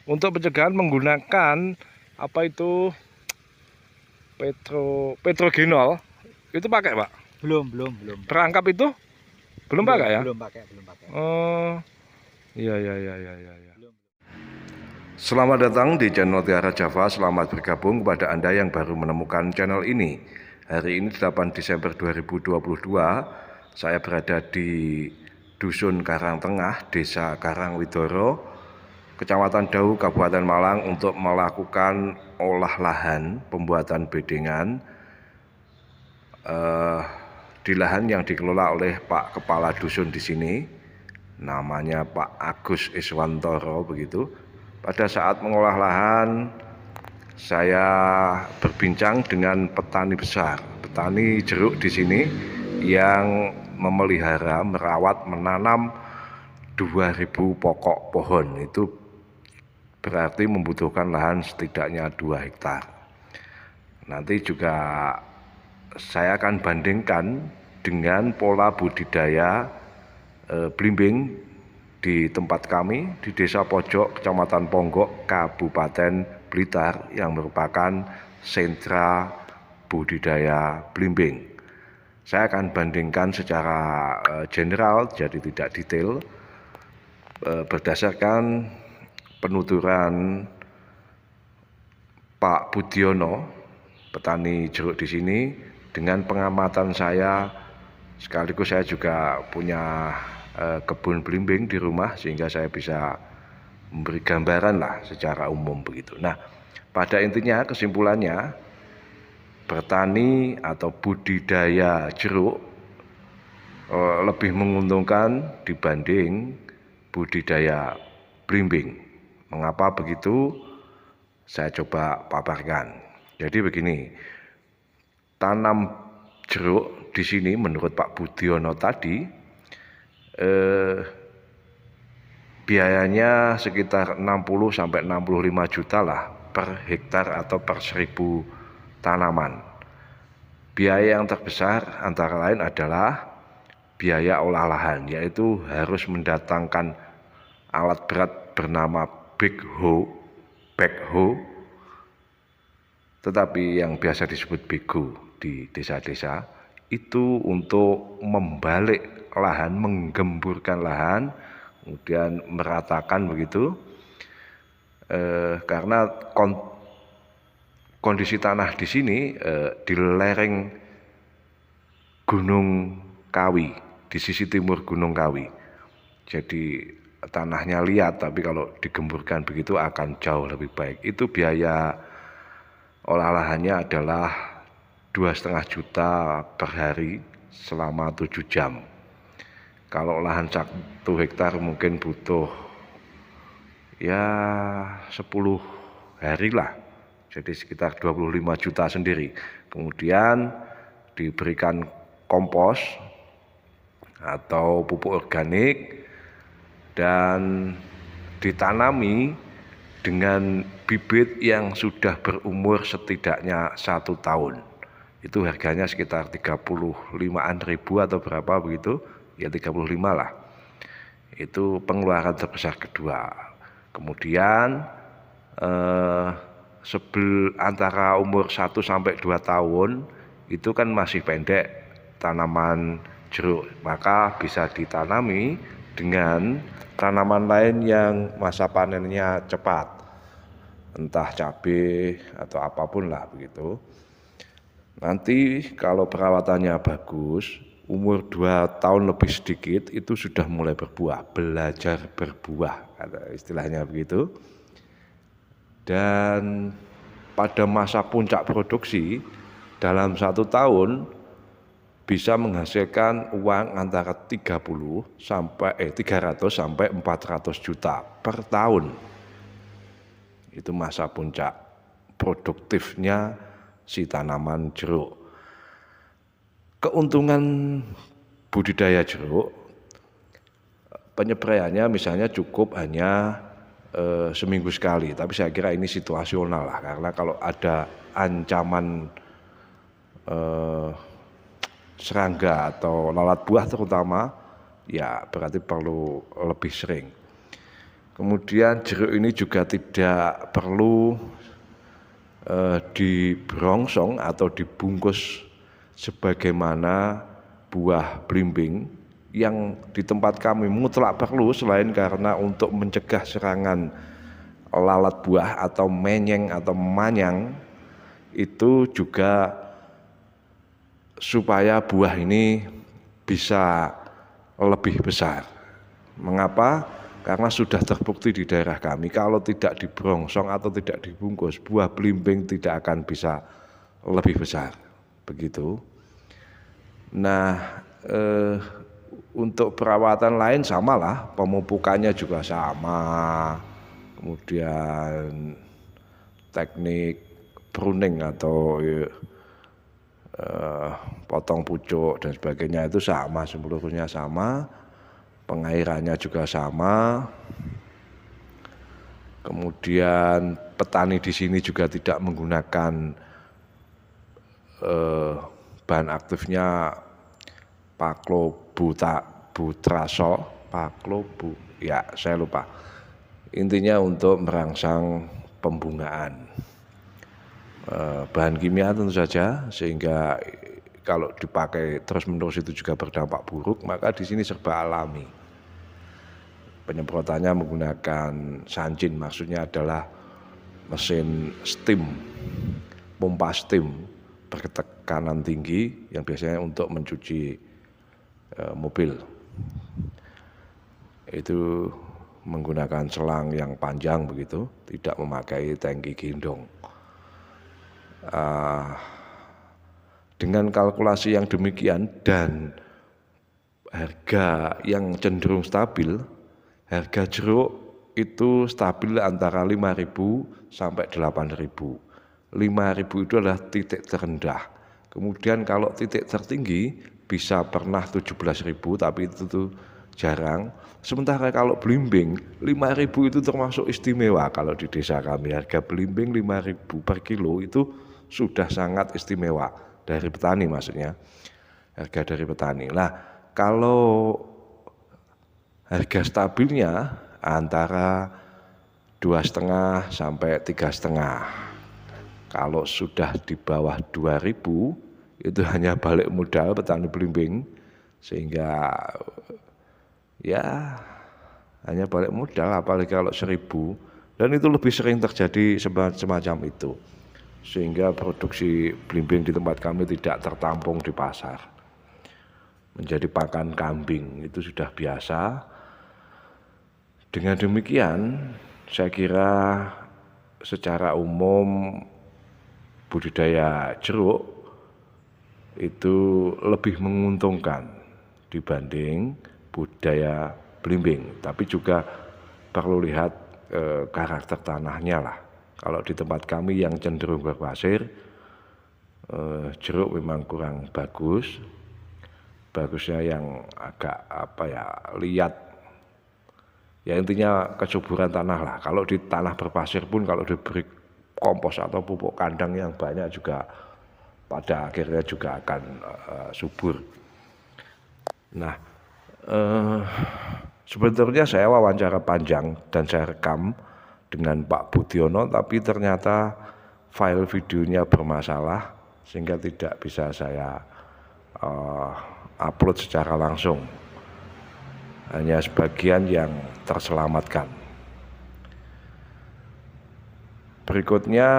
Untuk pencegahan menggunakan apa itu petrogenol itu pakai Pak? Belum. Perangkap itu belum pakai ya? Belum pakai. Oh, iya. Belum. Selamat datang di channel Tiara Java. Selamat bergabung kepada Anda yang baru menemukan channel ini. Hari ini 8 Desember 2022. Saya berada di Dusun Karangtengah, Desa Karangwidoro, Kecamatan Dau, Kabupaten Malang untuk melakukan olah lahan pembuatan bedengan di lahan yang dikelola oleh Pak Kepala Dusun di sini. Namanya Pak Agus Iswantoro begitu. Pada saat mengolah lahan, saya berbincang dengan petani besar, petani jeruk di sini yang memelihara, merawat, menanam 2000 pokok pohon. Itu berarti membutuhkan lahan setidaknya 2 hektar. Nanti juga saya akan bandingkan dengan pola budidaya belimbing di tempat kami di Desa Pojok, Kecamatan Ponggok, Kabupaten Blitar yang merupakan sentra budidaya belimbing. Saya akan bandingkan secara general, jadi tidak detail, berdasarkan penuturan Pak Budiono, petani jeruk di sini, dengan pengamatan saya, sekaligus saya juga punya kebun belimbing di rumah sehingga saya bisa memberi gambaran lah secara umum begitu. Nah, pada intinya kesimpulannya bertani atau budidaya jeruk lebih menguntungkan dibanding budidaya belimbing. Mengapa begitu? Saya coba paparkan. Jadi begini, tanam jeruk di sini menurut Pak Budiono tadi biayanya sekitar 60 sampai 65 juta lah per hektar atau per 1000 tanaman. Biaya yang terbesar antara lain adalah biaya olah lahan, yaitu harus mendatangkan alat berat bernama backhoe, tetapi yang biasa disebut bego di desa-desa, itu untuk membalik lahan, menggemburkan lahan, kemudian meratakan begitu, karena kondisi tanah di sini di lereng Gunung Kawi, di sisi timur Gunung Kawi. Jadi tanahnya liat, tapi kalau digemburkan begitu akan jauh lebih baik. Itu biaya olah lahannya adalah 2,5 juta per hari selama 7 jam. Kalau lahan 1 hektar mungkin butuh ya 10 hari lah, jadi sekitar 25 juta sendiri. Kemudian diberikan kompos atau pupuk organik dan ditanami dengan bibit yang sudah berumur setidaknya 1 tahun. Itu harganya sekitar 35-an ribu atau berapa begitu, ya 35 lah. Itu pengeluaran terbesar kedua. Kemudian antara umur 1 sampai 2 tahun itu kan masih pendek tanaman jeruk, maka bisa ditanami dengan tanaman lain yang masa panennya cepat, entah cabai atau apapun lah begitu. Nanti kalau perawatannya bagus, umur 2 tahun lebih sedikit itu sudah mulai berbuah, belajar berbuah, istilahnya begitu. Dan pada masa puncak produksi dalam 1 tahun bisa menghasilkan uang antara 300 sampai 400 juta per tahun. Itu masa puncak produktifnya si tanaman jeruk. Keuntungan budidaya jeruk, penyebraiannya misalnya cukup hanya seminggu sekali, tapi saya kira ini situasional lah, karena kalau ada ancaman serangga atau lalat buah terutama, ya berarti perlu lebih sering. Kemudian jeruk ini juga tidak perlu dibrongsong atau dibungkus sebagaimana buah belimbing yang di tempat kami mutlak perlu, selain karena untuk mencegah serangan lalat buah atau menyeng atau manyang, itu juga supaya buah ini bisa lebih besar. Mengapa? Karena sudah terbukti di daerah kami, kalau tidak dibrongsong atau tidak dibungkus, buah belimbing tidak akan bisa lebih besar. Begitu. Nah, untuk perawatan lain samalah, pemupukannya juga sama. Kemudian teknik pruning atau potong pucuk dan sebagainya itu sama, seluruhnya sama. Pengairannya juga sama. Kemudian petani di sini juga tidak menggunakan bahan aktifnya ya saya lupa. Intinya untuk merangsang pembungaan. Bahan kimia tentu saja, sehingga kalau dipakai terus-menerus itu juga berdampak buruk, maka di sini serba alami. Penyemprotannya menggunakan sancin, maksudnya adalah mesin steam, pompa steam bertekanan tinggi yang biasanya untuk mencuci mobil. Itu menggunakan selang yang panjang begitu, tidak memakai tangki gendong. Dengan kalkulasi yang demikian dan harga yang cenderung stabil, harga jeruk itu stabil antara 5.000 sampai 8.000. 5.000 itu adalah titik terendah. Kemudian kalau titik tertinggi bisa pernah 17.000, tapi itu tuh jarang. Sementara kalau belimbing 5.000 itu termasuk istimewa. Kalau di desa kami harga belimbing 5.000 per kilo itu sudah sangat istimewa dari petani, maksudnya harga dari petani. Nah, kalau harga stabilnya antara 2,5 sampai 3,5. Kalau sudah di bawah 2.000 itu hanya balik modal petani belimbing, sehingga ya hanya balik modal, apalagi kalau 1.000, dan itu lebih sering terjadi semacam itu. Sehingga produksi belimbing di tempat kami tidak tertampung di pasar, menjadi pakan kambing, itu sudah biasa. Dengan demikian saya kira secara umum budidaya jeruk itu lebih menguntungkan dibanding budidaya belimbing. Tapi juga perlu lihat karakter tanahnya lah. Kalau di tempat kami yang cenderung berpasir, jeruk memang kurang bagus. Bagusnya yang agak liat. Ya intinya kesuburan tanah lah. Kalau di tanah berpasir pun kalau diberi kompos atau pupuk kandang yang banyak juga pada akhirnya juga akan subur. Nah, sebetulnya saya wawancara panjang dan saya rekam dengan Pak Budiono, tapi ternyata file videonya bermasalah sehingga tidak bisa saya upload secara langsung. Hanya sebagian yang terselamatkan. Berikutnya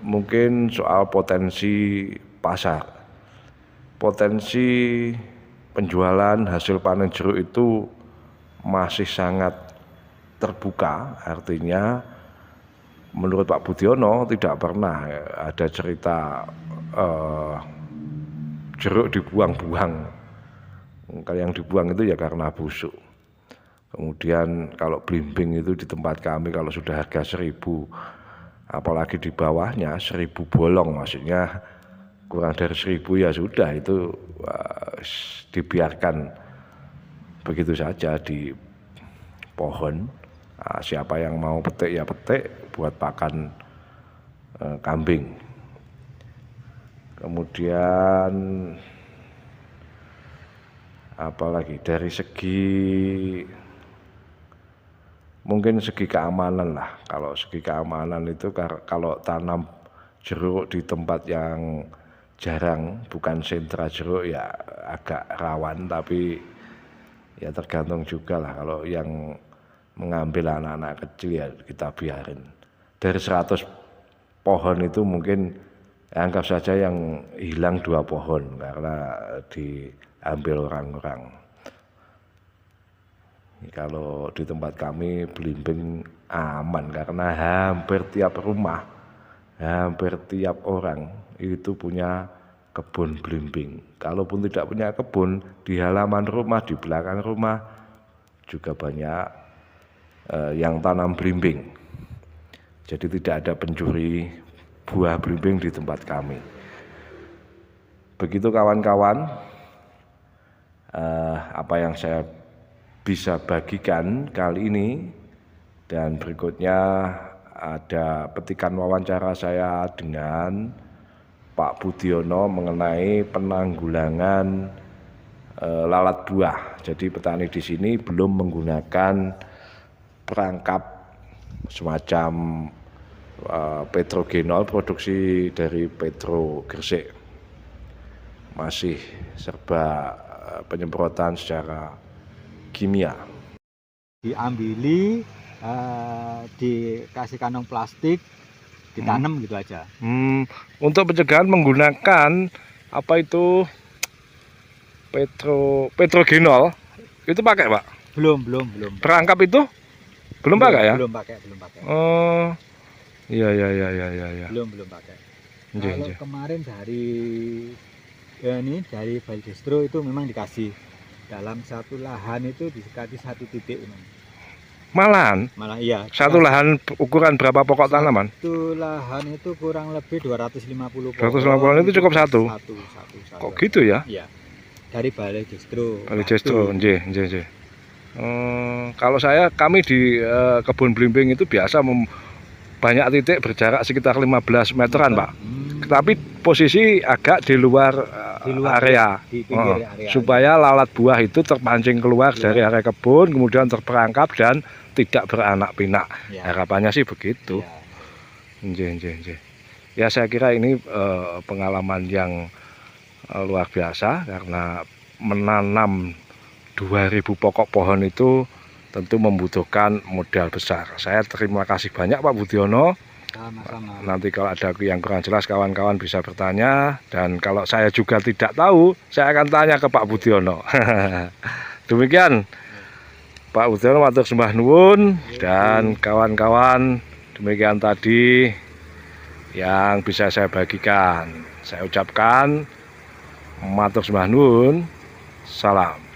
mungkin soal potensi pasar. Potensi penjualan hasil panen jeruk itu masih sangat terbuka, artinya menurut Pak Budiono tidak pernah ada cerita jeruk dibuang-buang. Kalau yang dibuang itu ya karena busuk. Kemudian kalau belimbing itu di tempat kami kalau sudah harga 1.000, apalagi di bawahnya 1.000 bolong, maksudnya kurang dari 1.000 ya sudah, itu dibiarkan begitu saja di pohon. Siapa yang mau petik ya petik buat pakan kambing. Kemudian apalagi dari segi mungkin segi keamanan lah. Kalau segi keamanan itu kalau tanam jeruk di tempat yang jarang, bukan sentra jeruk, ya agak rawan. Tapi ya tergantung juga lah. Kalau yang mengambil anak-anak kecil ya kita biarin. Dari 100 pohon itu mungkin anggap saja yang hilang 2 pohon karena diambil orang-orang. Kalau di tempat kami belimbing aman karena hampir tiap rumah, hampir tiap orang itu punya kebun belimbing. Kalaupun tidak punya kebun, di halaman rumah, di belakang rumah juga banyak yang tanam belimbing. Jadi tidak ada pencuri buah belimbing di tempat kami. Begitu kawan-kawan, apa yang saya bisa bagikan kali ini, dan berikutnya ada petikan wawancara saya dengan Pak Budiono mengenai penanggulangan lalat buah. Jadi petani di sini belum menggunakan perangkap semacam petrogenol produksi dari Petro Gresik. Masih serba penyemprotan secara kimia. Diambili, dikasih kantong plastik, ditanam gitu aja. Untuk pencegahan menggunakan apa itu petrogenol itu pakai, Pak? Belum. Perangkap itu belum pakai ya? Belum pakai. Oh, iya. Belum pakai. Kalau kemarin dari Valdestro itu memang dikasih dalam satu lahan itu dikasih 1 titik. Malah iya. Satu lahan ukuran berapa pokok tanaman? Satu lahan itu kurang lebih 250 pohon. 250 itu cukup satu? Satu. Kok gitu ya? Iya. Dari Valdestro. Nggih. Kalau kami di kebun belimbing itu biasa banyak titik berjarak sekitar 15 meteran, Pak. Tapi posisi agak di luar area, di pinggir area, supaya lalat buah itu terpancing keluar dari area kebun, kemudian terperangkap dan tidak beranak pinak. Harapannya sih begitu. Nggih. Ya saya kira ini pengalaman yang luar biasa karena menanam 2000 pokok pohon itu tentu membutuhkan modal besar. Saya terima kasih banyak Pak Budiono. Sama-sama. Nanti kalau ada yang kurang jelas kawan-kawan bisa bertanya, dan kalau saya juga tidak tahu saya akan tanya ke Pak Budiono. Demikian Pak Budiono, matur sembah nuwun, dan kawan-kawan, demikian tadi yang bisa saya bagikan. Saya ucapkan matur sembah nuwun, salam.